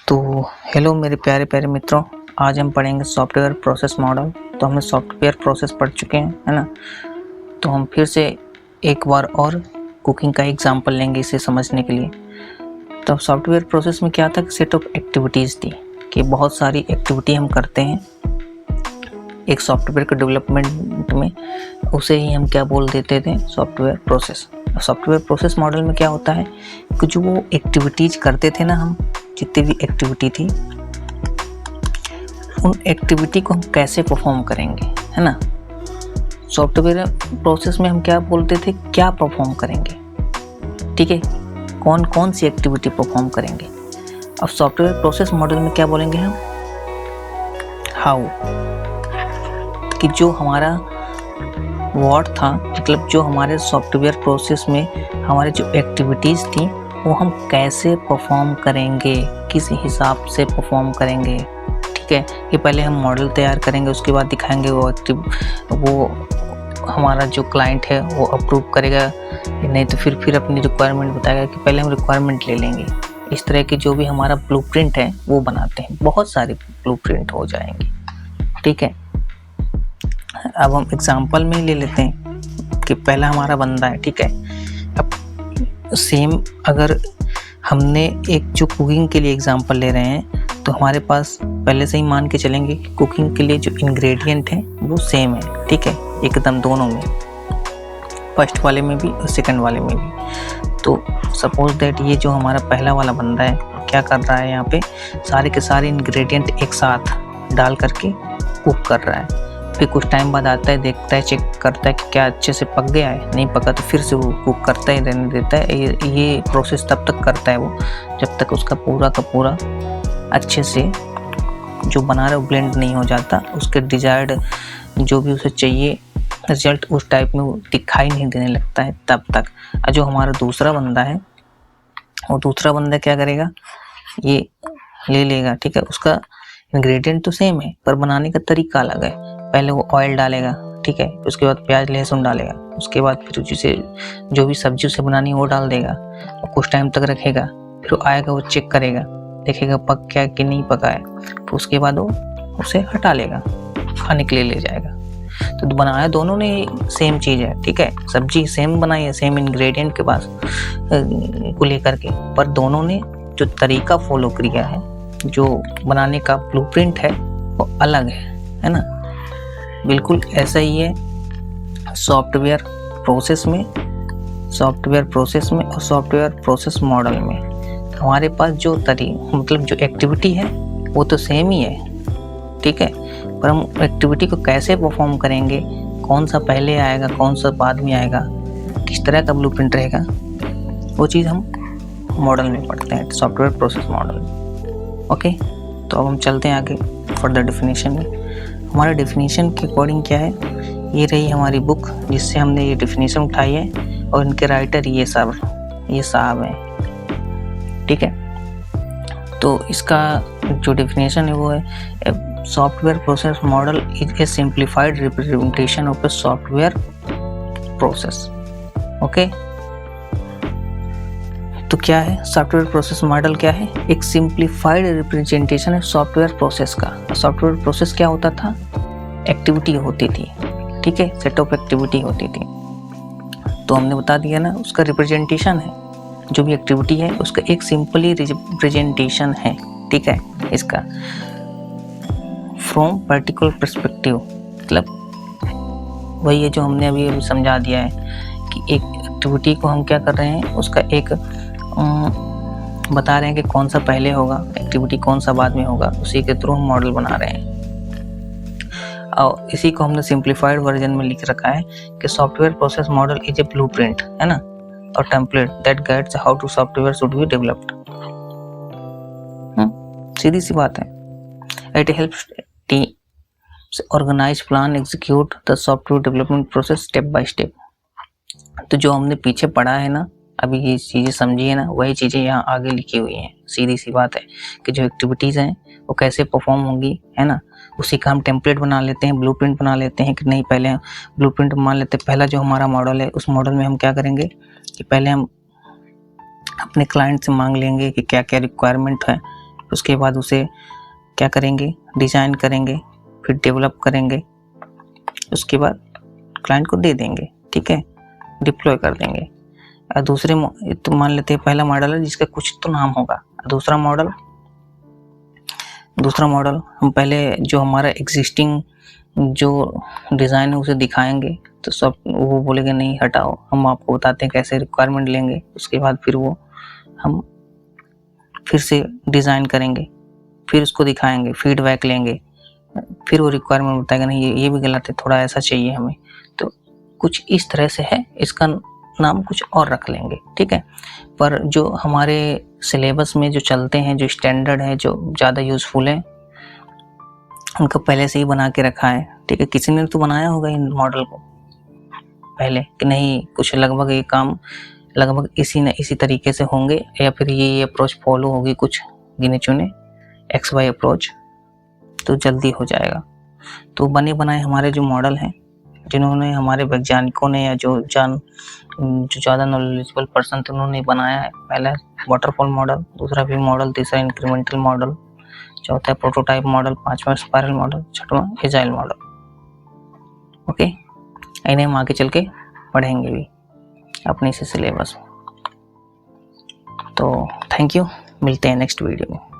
तो हेलो मेरे प्यारे प्यारे मित्रों, आज हम पढ़ेंगे सॉफ्टवेयर प्रोसेस मॉडल। तो हमने सॉफ्टवेयर प्रोसेस पढ़ चुके हैं, है ना। तो हम फिर से एक बार और कुकिंग का एग्जांपल लेंगे इसे समझने के लिए। तो सॉफ्टवेयर प्रोसेस में क्या था कि सेट ऑफ एक्टिविटीज़ थी कि बहुत सारी एक्टिविटी हम करते हैं एक सॉफ्टवेयर के डेवलपमेंट में, उसे ही हम क्या बोल देते थे, software process. Software process model में क्या होता है कि जो वो एक्टिविटीज़ करते थे ना, हम जितनी भी एक्टिविटी थी उन एक्टिविटी को हम कैसे परफॉर्म करेंगे, है ना। सॉफ्टवेयर प्रोसेस में हम क्या बोलते थे, क्या परफॉर्म करेंगे, ठीक है, कौन कौन सी एक्टिविटी परफॉर्म करेंगे। अब सॉफ्टवेयर प्रोसेस मॉडल में क्या बोलेंगे हम, हाउ, कि जो हमारा वर्ड था, मतलब जो हमारे सॉफ्टवेयर प्रोसेस में हमारे जो एक्टिविटीज़ थी वो हम कैसे परफॉर्म करेंगे, किस हिसाब से परफॉर्म करेंगे, ठीक है। कि पहले हम मॉडल तैयार करेंगे, उसके बाद दिखाएंगे वो हमारा जो क्लाइंट है वो अप्रूव करेगा, नहीं तो फिर अपनी रिक्वायरमेंट बताएगा कि पहले हम रिक्वायरमेंट ले लेंगे। इस तरह की जो भी हमारा ब्लूप्रिंट है वो बनाते हैं, बहुत सारे ब्लूप्रिंट हो जाएंगे, ठीक है। अब हम एग्जांपल में ले लेते हैं कि पहला हमारा बंदा है, ठीक है। अब सेम अगर हमने एक जो कुकिंग के लिए एग्जांपल ले रहे हैं तो हमारे पास पहले से ही मान के चलेंगे कि कुकिंग के लिए जो इंग्रेडिएंट हैं वो सेम है, ठीक है, एकदम दोनों में, फर्स्ट वाले में भी और सेकंड वाले में भी। तो सपोज दैट ये जो हमारा पहला वाला बंदा है क्या कर रहा है, यहाँ पे सारे के सारे इंग्रेडिएंट एक साथ डाल करके कुक कर रहा है। फिर कुछ टाइम बाद आता है, देखता है, चेक करता है कि क्या अच्छे से पक गया है, नहीं पका तो फिर से वो कुक करता ही रहने देता है। ये प्रोसेस तब तक करता है वो जब तक उसका पूरा का पूरा अच्छे से जो बना रहा है वो ब्लेंड नहीं हो जाता, उसके डिजायर्ड जो भी उसे चाहिए रिजल्ट उस टाइप में वो दिखाई नहीं देने लगता है तब तक। और जो हमारा दूसरा बंदा है वो दूसरा बंदा क्या करेगा, ये ले लेगा, ठीक है, उसका इंग्रेडिएंट तो सेम है पर बनाने का तरीका अलग है। पहले वो ऑयल डालेगा, ठीक है, उसके बाद प्याज लहसुन डालेगा, उसके बाद फिर जिसे जो भी सब्जी उसे बनानी है वो डाल देगा और कुछ टाइम तक रखेगा। फिर वो आएगा, वो चेक करेगा, देखेगा पक क्या कि नहीं पका है, फिर उसके बाद वो उसे हटा लेगा, खाने के लिए ले जाएगा। तो बनाया दोनों ने सेम चीज़ है, ठीक है, सब्जी सेम बनाई है, सेम इंग्रेडिएंट के पास को लेकर के, पर दोनों ने जो तरीका फॉलो किया है, जो बनाने का ब्लूप्रिंट है वो अलग है ना। बिल्कुल ऐसा ही है सॉफ्टवेयर प्रोसेस में और सॉफ्टवेयर प्रोसेस मॉडल में। हमारे पास जो मतलब जो एक्टिविटी है वो तो सेम ही है, ठीक है, पर हम एक्टिविटी को कैसे परफॉर्म करेंगे, कौन सा पहले आएगा कौन सा बाद में आएगा, किस तरह का ब्लूप्रिंट रहेगा, वो चीज़ हम मॉडल में पढ़ते हैं, सॉफ्टवेयर प्रोसेस मॉडल। ओके, तो अब हम चलते हैं आगे फर्दर डेफिनेशन में। हमारे डेफिनेशन के अकॉर्डिंग क्या है, ये रही हमारी बुक जिससे हमने ये डेफिनेशन उठाई है और इनके राइटर ये साहब हैं, ठीक है। तो इसका जो डेफिनेशन है वो है, software process model is A simplified representation of a software process. Okay, तो क्या है सॉफ्टवेयर प्रोसेस मॉडल, क्या है, एक सिंप्लीफाइड रिप्रेजेंटेशन है सॉफ्टवेयर प्रोसेस का। सॉफ्टवेयर प्रोसेस क्या होता था, एक्टिविटी होती थी, ठीक है, सेट ऑफ एक्टिविटी होती थी। तो हमने बता दिया ना, उसका रिप्रेजेंटेशन है, जो भी एक्टिविटी है उसका एक सिंपली रिप्रेजेंटेशन है, ठीक है, इसका फ्रॉम पर्टिकुलर पर्सपेक्टिव, मतलब वही है जो हमने अभी समझा दिया है कि एक एक्टिविटी को हम क्या कर रहे हैं, उसका एक बता रहे हैं कि कौन सा पहले होगा, एक्टिविटी कौन सा बाद में होगा, उसी के थ्रू हम मॉडल बना रहे हैं। और इसी को हमने सिंप्लीफाइड वर्जन में लिख रखा है कि software process model is a blueprint, है ना, और template that guides how to software should be developed. सीधी सी बात है। It helps teams organize, plan, execute the software development process step by step. तो जो हमने पीछे पढ़ा है ना, अभी ये चीज़ें समझी है ना, वही चीज़ें यहाँ आगे लिखी हुई हैं। सीधी सी बात है कि जो एक्टिविटीज़ हैं वो कैसे परफॉर्म होंगी, है ना, उसी का हम टेम्पलेट बना लेते हैं, ब्लूप्रिंट बना लेते हैं कि नहीं, पहले ब्लूप्रिंट मान लेते हैं। पहला जो हमारा मॉडल है उस मॉडल में हम क्या करेंगे कि पहले हम अपने क्लाइंट से मांग लेंगे कि क्या क्या रिक्वायरमेंट है, उसके बाद उसे क्या करेंगे, डिज़ाइन करेंगे, फिर डेवलप करेंगे, उसके बाद क्लाइंट को दे देंगे, ठीक है, डिप्लॉय कर देंगे। और दूसरे तो मान लेते हैं पहला मॉडल है जिसका कुछ तो नाम होगा। दूसरा मॉडल हम पहले जो हमारा एग्जिस्टिंग जो डिज़ाइन है उसे दिखाएंगे, तो सब वो बोलेंगे नहीं हटाओ, हम आपको बताते हैं कैसे रिक्वायरमेंट लेंगे। उसके बाद फिर वो हम फिर से डिज़ाइन करेंगे, फिर उसको दिखाएंगे, फीडबैक लेंगे, फिर वो रिक्वायरमेंट बताएगा नहीं ये भी गलत है, थोड़ा ऐसा चाहिए हमें। तो कुछ इस तरह से है, इसका नाम कुछ और रख लेंगे, ठीक है। पर जो हमारे सिलेबस में जो चलते हैं, जो स्टैंडर्ड है, जो ज़्यादा यूज़फुल है, उनको पहले से ही बना के रखा है, ठीक है। किसी ने तो बनाया होगा इन मॉडल को पहले कि नहीं कुछ लगभग ये काम लगभग इसी तरीके से होंगे, या फिर ये अप्रोच फॉलो होगी, कुछ गिने चुने XY अप्रोच, तो जल्दी हो जाएगा। तो बने बनाए हमारे जो मॉडल हैं, जिन्होंने हमारे वैज्ञानिकों ने या जो ज़्यादा नॉलेजेबल पर्सन थे उन्होंने बनाया है। पहला वाटरफॉल मॉडल, दूसरा वी मॉडल, तीसरा इंक्रीमेंटल मॉडल, चौथा प्रोटोटाइप मॉडल, पांचवा स्पाइरल मॉडल, छठवां एजाइल मॉडल। ओके, इन्हें हम आगे चल के पढ़ेंगे भी अपने इसी सिलेबस में। तो थैंक यू, मिलते हैं नेक्स्ट वीडियो में।